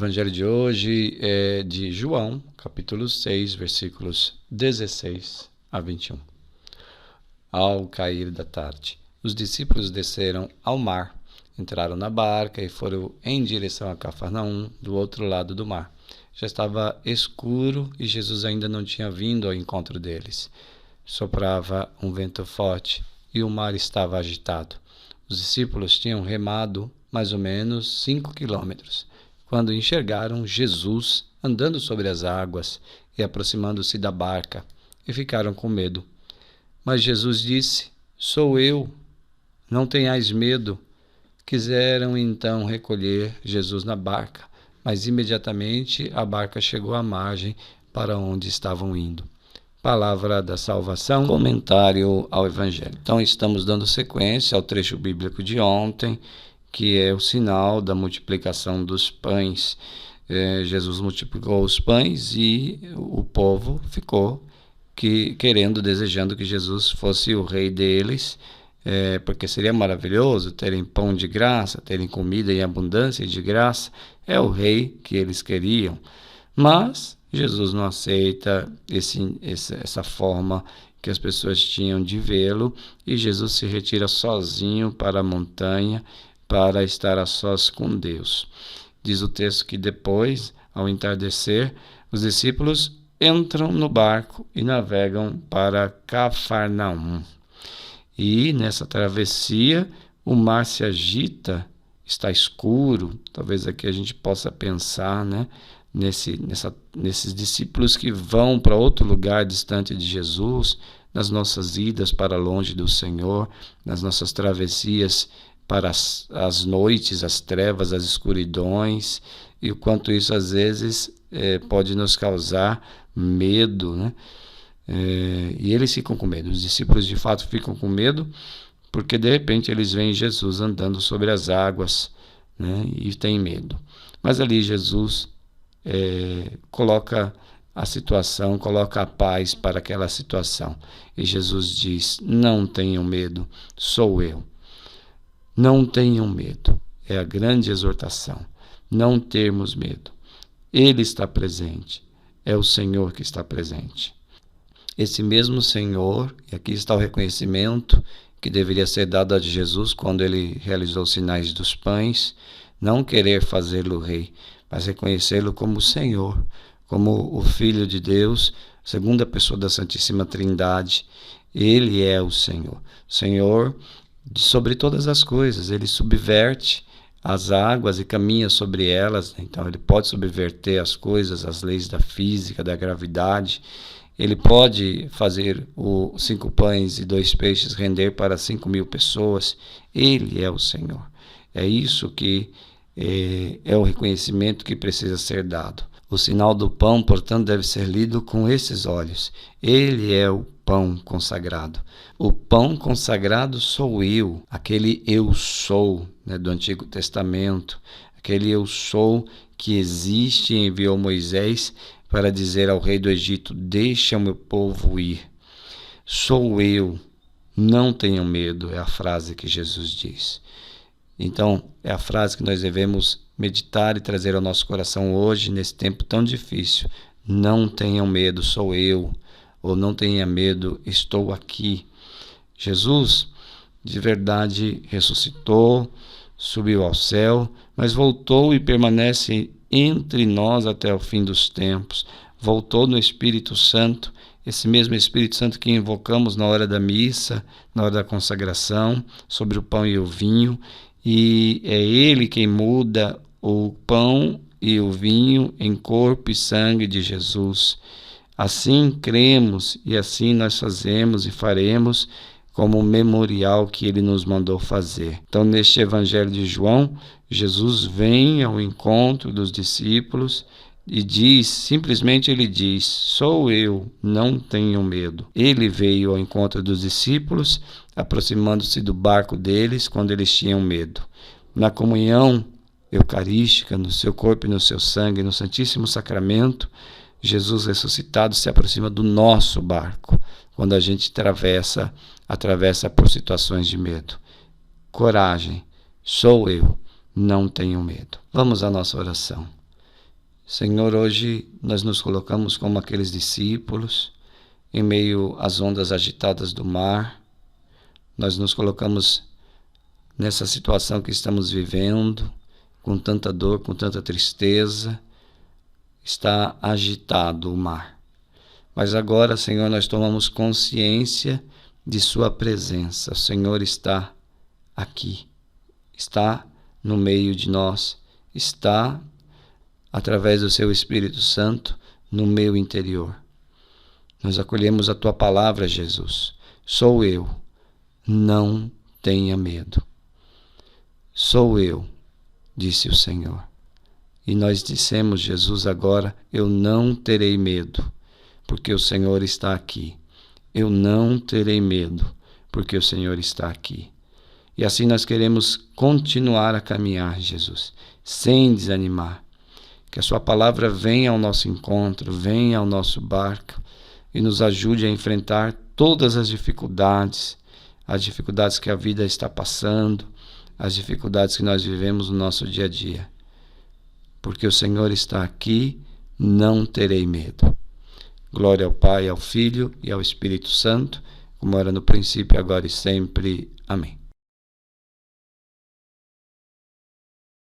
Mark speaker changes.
Speaker 1: evangelho de hoje é de João, capítulo 6, versículos 16 a 21. Ao cair da tarde, os discípulos desceram ao mar, entraram na barca e foram em direção a Cafarnaum, do outro lado do mar. Já estava escuro e Jesus ainda não tinha vindo ao encontro deles. Soprava um vento forte e o mar estava agitado. Os discípulos tinham remado mais ou menos 5 quilômetros, quando enxergaram Jesus andando sobre as águas e aproximando-se da barca, e ficaram com medo. Mas Jesus disse: "Sou eu, não tenhais medo." Quiseram então recolher Jesus na barca, mas imediatamente a barca chegou à margem para onde estavam indo. Palavra da salvação, comentário ao Evangelho. Então estamos dando sequência ao trecho bíblico de ontem, que é o sinal da multiplicação dos pães. Jesus multiplicou os pães e o povo ficou desejando que Jesus fosse o rei deles, porque seria maravilhoso terem pão de graça, terem comida em abundância e de graça. É o rei que eles queriam. Mas Jesus não aceita essa forma que as pessoas tinham de vê-lo, e Jesus se retira sozinho para a montanha para estar a sós com Deus. Diz o texto que depois, ao entardecer, os discípulos entram no barco e navegam para Cafarnaum. E nessa travessia o mar se agita, está escuro. Talvez aqui a gente possa pensar, nesses discípulos que vão para outro lugar distante de Jesus, nas nossas idas para longe do Senhor, nas nossas travessias para as noites, as trevas, as escuridões, e o quanto isso às vezes pode nos causar medo, e eles ficam com medo. Os discípulos de fato ficam com medo, porque de repente eles veem Jesus andando sobre as águas, e têm medo. Mas ali Jesus coloca a situação, coloca a paz para aquela situação. E Jesus diz: "Não tenham medo, sou eu." Não tenham medo. É a grande exortação. Não termos medo. Ele está presente. É o Senhor que está presente. Esse mesmo Senhor, e aqui está o reconhecimento que deveria ser dado a Jesus quando ele realizou os sinais dos pães, não querer fazê-lo rei, mas reconhecê-lo como Senhor, como o Filho de Deus, segunda pessoa da Santíssima Trindade. Ele é o Senhor. Senhor sobre todas as coisas. Ele subverte as águas e caminha sobre elas. Então ele pode subverter as coisas, as leis da física, da gravidade. Ele pode fazer 5 pães e 2 peixes render para 5.000 pessoas. Ele é o Senhor. É isso que é o reconhecimento que precisa ser dado. O sinal do pão, portanto, deve ser lido com esses olhos. Ele é o pão consagrado. O pão consagrado sou eu, aquele eu sou, do Antigo Testamento, aquele eu sou que existe e enviou Moisés para dizer ao rei do Egito: "Deixa o meu povo ir." Sou eu, não tenham medo, é a frase que Jesus diz. Então, é a frase que nós devemos meditar e trazer ao nosso coração hoje, nesse tempo tão difícil. Não tenham medo, sou eu. Ou não tenha medo, estou aqui. Jesus, de verdade, ressuscitou, subiu ao céu, mas voltou e permanece entre nós até o fim dos tempos. Voltou no Espírito Santo, esse mesmo Espírito Santo que invocamos na hora da missa, na hora da consagração, sobre o pão e o vinho. E é Ele quem muda o pão e o vinho em corpo e sangue de Jesus. Assim cremos e assim nós fazemos e faremos como um memorial que Ele nos mandou fazer. Então, neste Evangelho de João, Jesus vem ao encontro dos discípulos e simplesmente ele diz: "Sou eu, não tenham medo." Ele veio ao encontro dos discípulos, aproximando-se do barco deles quando eles tinham medo. Na comunhão eucarística, no seu corpo e no seu sangue, no Santíssimo Sacramento, Jesus ressuscitado se aproxima do nosso barco, quando a gente atravessa por situações de medo. Coragem, sou eu, não tenham medo. Vamos à nossa oração. Senhor, hoje nós nos colocamos como aqueles discípulos, em meio às ondas agitadas do mar. Nós nos colocamos nessa situação que estamos vivendo, com tanta dor, com tanta tristeza. Está agitado o mar. Mas agora, Senhor, nós tomamos consciência de Sua presença. O Senhor está aqui, está no meio de nós, está, através do Seu Espírito Santo, no meu interior. Nós acolhemos a Tua palavra, Jesus. Sou eu, não tenha medo. Sou eu, disse o Senhor. E nós dissemos, Jesus, agora, eu não terei medo, porque o Senhor está aqui. Eu não terei medo, porque o Senhor está aqui. E assim nós queremos continuar a caminhar, Jesus, sem desanimar. Que a Sua palavra venha ao nosso encontro, venha ao nosso barco e nos ajude a enfrentar todas as dificuldades que a vida está passando, as dificuldades que nós vivemos no nosso dia a dia. Porque o Senhor está aqui, não terei medo. Glória ao Pai, ao Filho e ao Espírito Santo, como era no princípio, agora e sempre. Amém.